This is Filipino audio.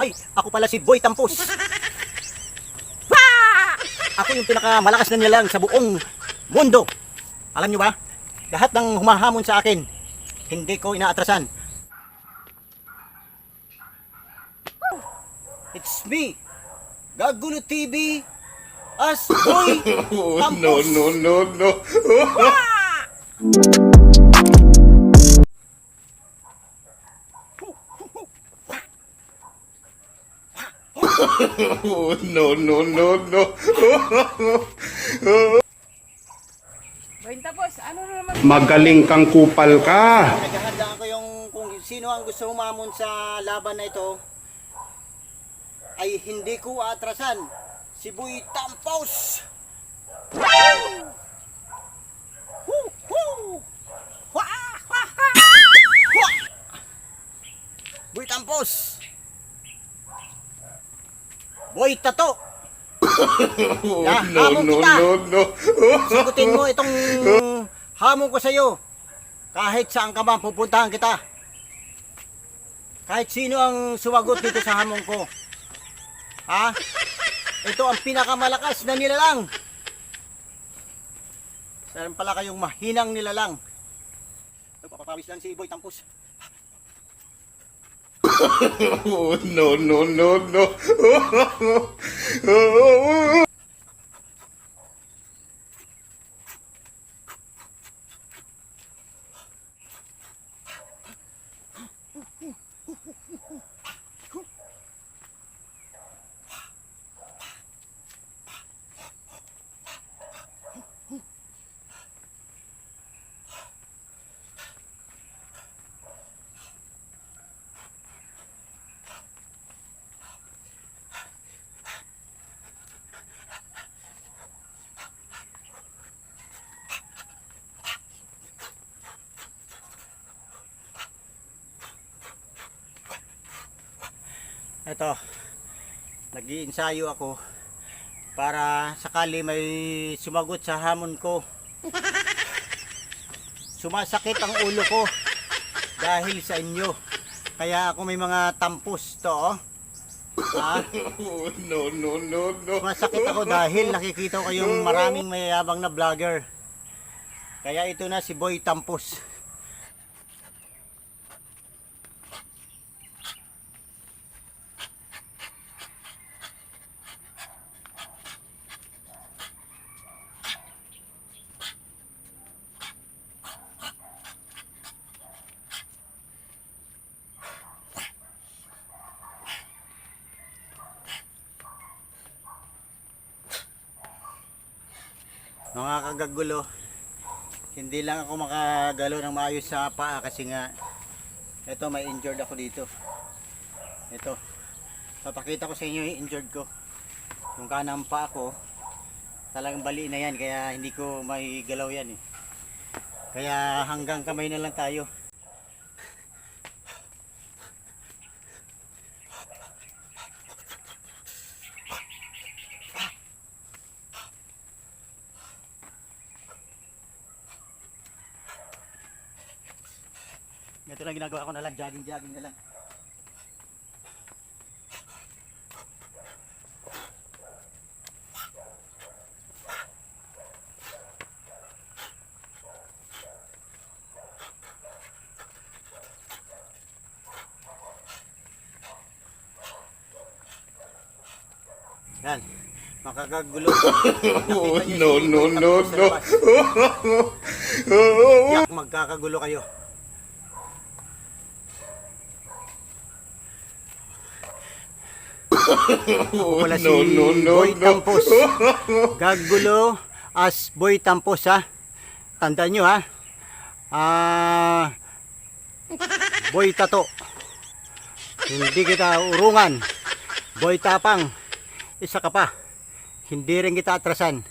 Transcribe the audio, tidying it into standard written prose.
Ay, ako pala si Boy Tampos. Ah! Ako yung pinakamalakas na nilalang sa buong mundo. Alam nyo ba? Lahat ng humahamon sa akin, hindi ko inaatrasan. It's me, Gagulo TV, as Boy Tampos. No. No. Tapos, ano na naman? Magaling kang kupal ka. Naghahanda ako yung kung sino ang gusto humamon sa laban na ito ay hindi ko aatrasan. Si Boy Tampos. Boy Tampos. Boy Tato. Hamon kita. No. Sagutin mo itong hamon ko sa iyo. Kahit saan ka man pupuntahan kita. Kahit sino ang sumagot dito sa hamon ko. Ha? Ito ang pinakamalakas na nilalang. Saan pala kayong mahinang nilalang? Nagpapapawis lang si Boy Tampos. No. Ito, nag-iinsayo ako para sakali may sumagot sa hamon ko. Sumasakit ang ulo ko dahil sa inyo. Kaya ako may mga tampos to, oh. Ha? No. Sumasakit ako dahil nakikita ko kayong maraming mayayabang na vlogger. Kaya ito na si Boy Tampos. Mga kagagulo, hindi lang ako makagalo ng maayos sa paa kasi nga ito may injured ako dito. Ito, papakita ko sa inyo yung injured ko. Yung kanang paa ko talagang bali na yan, kaya hindi ko may galaw yan eh. Kaya hanggang kamay na lang tayo. Ito lang ginagawa ko na lang, jogging na lang. Yan, makakagulo. No. Yak, magkakagulo kayo. Ako pala si Boy Tampos. Gagulo as Boy Tampos, ha. Tandaan nyo, ha. Boy Tato. Hindi kita urungan. Boy Tapang. Isa ka pa. Hindi rin kita atrasan.